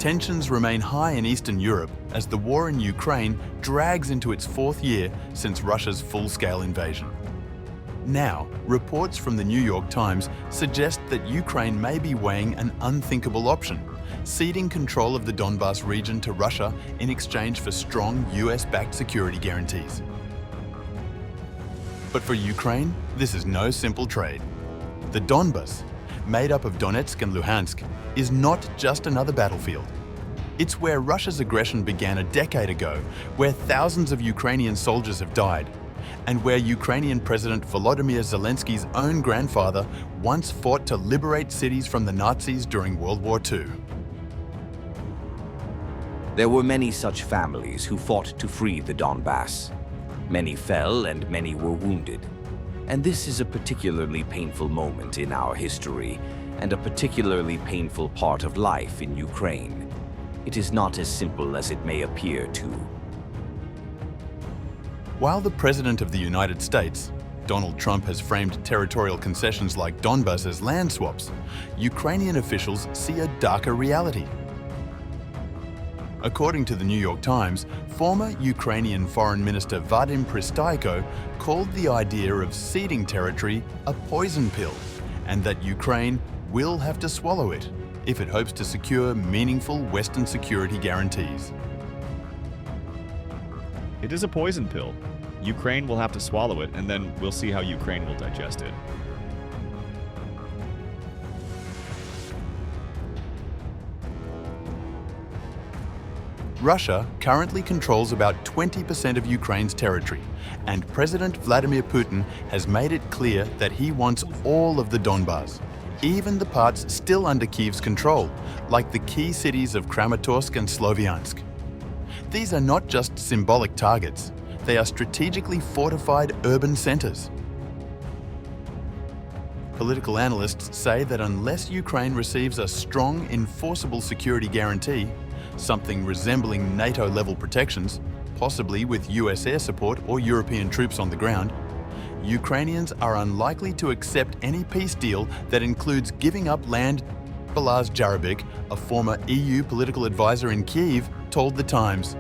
Tensions remain high in Eastern Europe as the war in Ukraine drags into its fourth year since Russia's full-scale invasion. Now, reports from the New York Times suggest that Ukraine may be weighing an unthinkable option, ceding control of the Donbas region to Russia in exchange for strong US-backed security guarantees. But for Ukraine, this is no simple trade. The Donbas, made up of Donetsk and Luhansk, is not just another battlefield. It's where Russia's aggression began a decade ago, where thousands of Ukrainian soldiers have died, and where Ukrainian President Volodymyr Zelensky's own grandfather once fought to liberate cities from the Nazis during World War II. There were many such families who fought to free the Donbas. Many fell and many were wounded. And this is a particularly painful moment in our history and a particularly painful part of life in Ukraine. It is not as simple as it may appear to. While the President of the United States, Donald Trump, has framed territorial concessions like Donbas as land swaps, Ukrainian officials see a darker reality. According to the New York Times, former Ukrainian Foreign Minister Vadym Prystaiko called the idea of ceding territory a poison pill, and that Ukraine will have to swallow it if it hopes to secure meaningful Western security guarantees. It is a poison pill. Ukraine will have to swallow it, and then we'll see how Ukraine will digest it. Russia currently controls about 20% of Ukraine's territory, and President Vladimir Putin has made it clear that he wants all of the Donbas, even the parts still under Kyiv's control, like the key cities of Kramatorsk and Sloviansk. These are not just symbolic targets, they are strategically fortified urban centers. Political analysts say that unless Ukraine receives a strong, enforceable security guarantee, something resembling NATO-level protections, possibly with US air support or European troops on the ground, Ukrainians are unlikely to accept any peace deal that includes giving up land. Balazs Jarabik, a former EU political advisor in Kyiv, told The Times.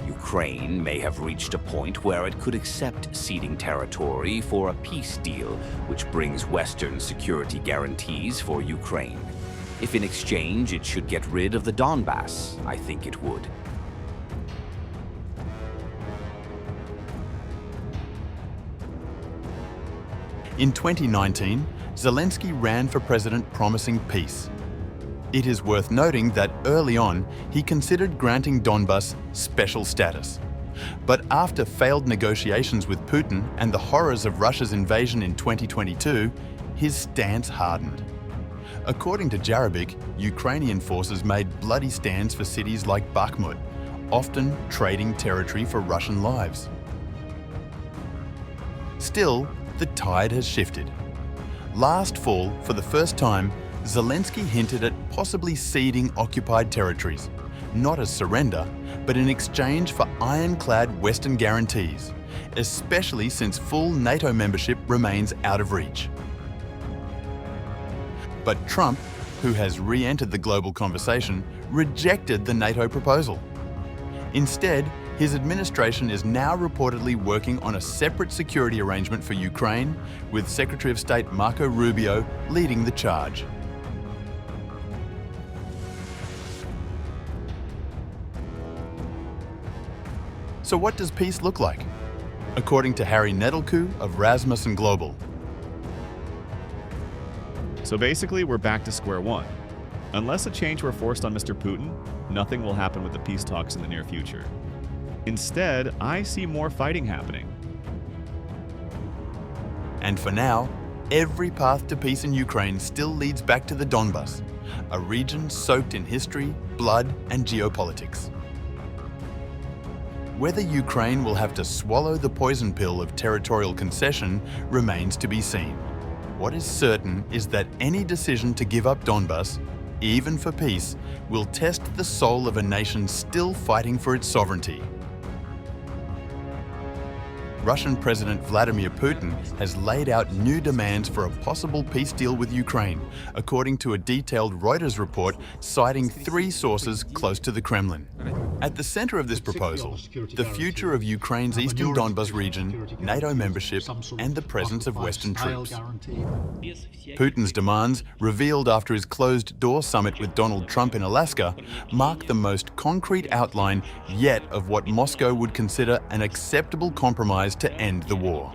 Ukraine may have reached a point where it could accept ceding territory for a peace deal which brings Western security guarantees for Ukraine. If in exchange it should get rid of the Donbas, I think it would. In 2019, Zelensky ran for president promising peace. It is worth noting that early on, he considered granting Donbas special status. But after failed negotiations with Putin and the horrors of Russia's invasion in 2022, his stance hardened. According to Jarabik, Ukrainian forces made bloody stands for cities like Bakhmut, often trading territory for Russian lives. Still, the tide has shifted. Last fall, for the first time, Zelensky hinted at possibly ceding occupied territories, not as surrender, but in exchange for ironclad Western guarantees, especially since full NATO membership remains out of reach. But Trump, who has re-entered the global conversation, rejected the NATO proposal. Instead, his administration is now reportedly working on a separate security arrangement for Ukraine, with Secretary of State Marco Rubio leading the charge. So what does peace look like? According to Harry Nedelku of Rasmussen Global. So basically, we're back to square one. Unless a change were forced on Mr. Putin, nothing will happen with the peace talks in the near future. Instead, I see more fighting happening. And for now, every path to peace in Ukraine still leads back to the Donbas, a region soaked in history, blood, and geopolitics. Whether Ukraine will have to swallow the poison pill of territorial concession remains to be seen. What is certain is that any decision to give up Donbas, even for peace, will test the soul of a nation still fighting for its sovereignty. Russian President Vladimir Putin has laid out new demands for a possible peace deal with Ukraine, according to a detailed Reuters report citing 3 sources close to the Kremlin. At the center of this proposal, the future of Ukraine's eastern Donbas region, NATO membership, and the presence of Western troops. Putin's demands, revealed after his closed-door summit with Donald Trump in Alaska, mark the most concrete outline yet of what Moscow would consider an acceptable compromise to end the war.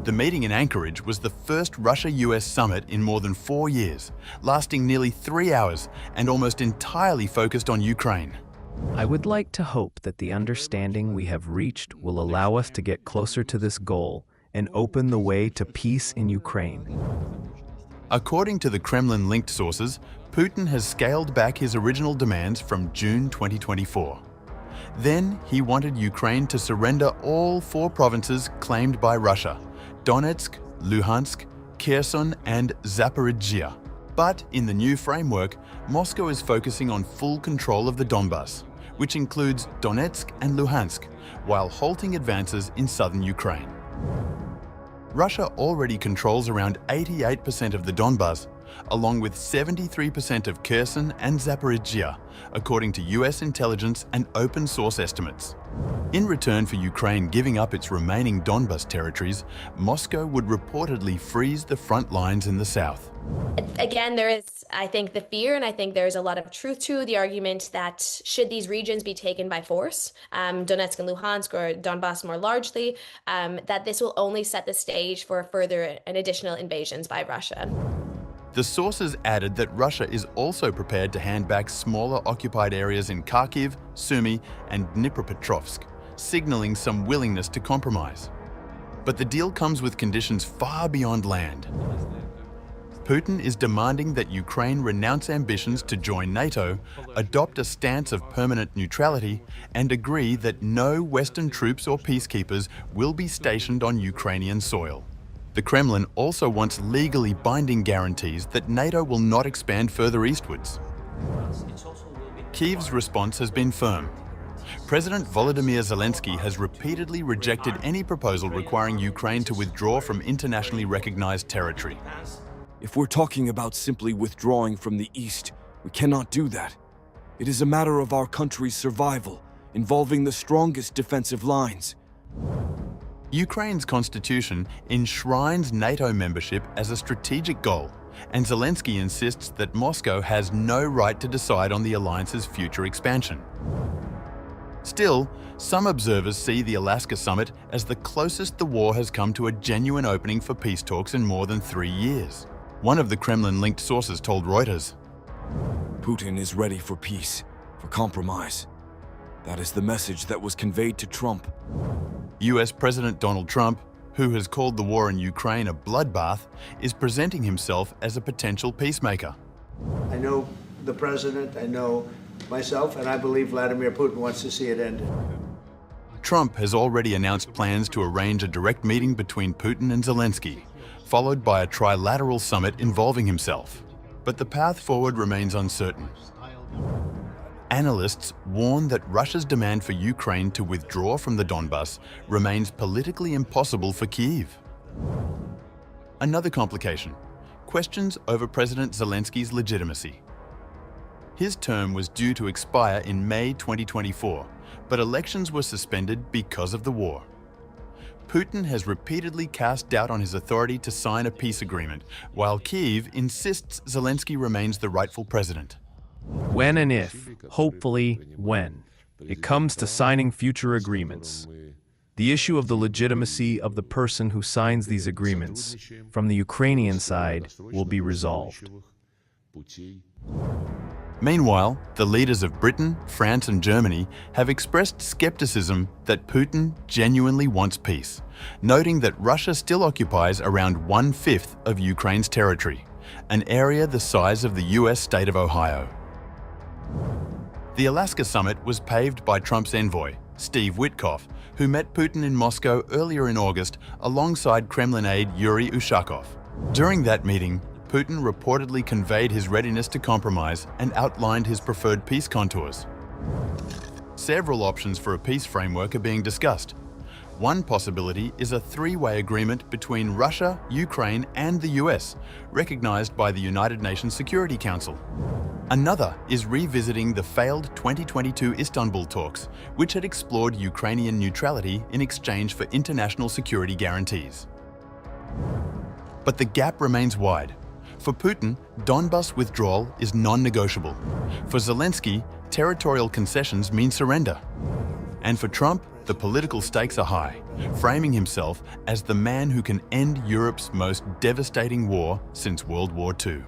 The meeting in Anchorage was the first Russia-US summit in more than 4 years, lasting nearly 3 hours and almost entirely focused on Ukraine. I would like to hope that the understanding we have reached will allow us to get closer to this goal and open the way to peace in Ukraine. According to the Kremlin-linked sources, Putin has scaled back his original demands from June 2024. Then he wanted Ukraine to surrender all 4 provinces claimed by Russia: Donetsk, Luhansk, Kherson, and Zaporizhzhia. But in the new framework, Moscow is focusing on full control of the Donbas, which includes Donetsk and Luhansk, while halting advances in southern Ukraine. Russia already controls around 88% of the Donbas, along with 73% of Kherson and Zaporizhzhia, according to US intelligence and open source estimates. In return for Ukraine giving up its remaining Donbas territories, Moscow would reportedly freeze the front lines in the south. Again, there is, I think, the fear, and I think there's a lot of truth to the argument that should these regions be taken by force, Donetsk and Luhansk, or Donbas more largely, that this will only set the stage for further and additional invasions by Russia. The sources added that Russia is also prepared to hand back smaller occupied areas in Kyiv, Sumy, and Dnipropetrovsk, signaling some willingness to compromise. But the deal comes with conditions far beyond land. Putin is demanding that Ukraine renounce ambitions to join NATO, adopt a stance of permanent neutrality, and agree that no Western troops or peacekeepers will be stationed on Ukrainian soil. The Kremlin also wants legally binding guarantees that NATO will not expand further eastwards. Kyiv's response has been firm. President Volodymyr Zelensky has repeatedly rejected any proposal requiring Ukraine to withdraw from internationally recognized territory. If we're talking about simply withdrawing from the east, we cannot do that. It is a matter of our country's survival, involving the strongest defensive lines. Ukraine's constitution enshrines NATO membership as a strategic goal, and Zelensky insists that Moscow has no right to decide on the alliance's future expansion. Still, some observers see the Alaska summit as the closest the war has come to a genuine opening for peace talks in more than 3 years. One of the Kremlin-linked sources told Reuters, Putin is ready for peace, for compromise. That is the message that was conveyed to Trump. US President Donald Trump, who has called the war in Ukraine a bloodbath, is presenting himself as a potential peacemaker. I know the president, I know myself, and I believe Vladimir Putin wants to see it ended. Trump has already announced plans to arrange a direct meeting between Putin and Zelensky, followed by a trilateral summit involving himself. But the path forward remains uncertain. Analysts warn that Russia's demand for Ukraine to withdraw from the Donbas remains politically impossible for Kyiv. Another complication: questions over President Zelensky's legitimacy. His term was due to expire in May 2024, but elections were suspended because of the war. Putin has repeatedly cast doubt on his authority to sign a peace agreement, while Kyiv insists Zelensky remains the rightful president. When and if, hopefully when, it comes to signing future agreements, the issue of the legitimacy of the person who signs these agreements from the Ukrainian side will be resolved. Meanwhile, the leaders of Britain, France, and Germany have expressed skepticism that Putin genuinely wants peace, noting that Russia still occupies around 1/5 of Ukraine's territory, an area the size of the US state of Ohio. The Alaska summit was paved by Trump's envoy, Steve Witkoff, who met Putin in Moscow earlier in August alongside Kremlin aide Yuri Ushakov. During that meeting, Putin reportedly conveyed his readiness to compromise and outlined his preferred peace contours. Several options for a peace framework are being discussed. One possibility is a three-way agreement between Russia, Ukraine, and the US, recognized by the United Nations Security Council. Another is revisiting the failed 2022 Istanbul talks, which had explored Ukrainian neutrality in exchange for international security guarantees. But the gap remains wide. For Putin, Donbas withdrawal is non-negotiable. For Zelensky, territorial concessions mean surrender. And for Trump, the political stakes are high, framing himself as the man who can end Europe's most devastating war since World War II.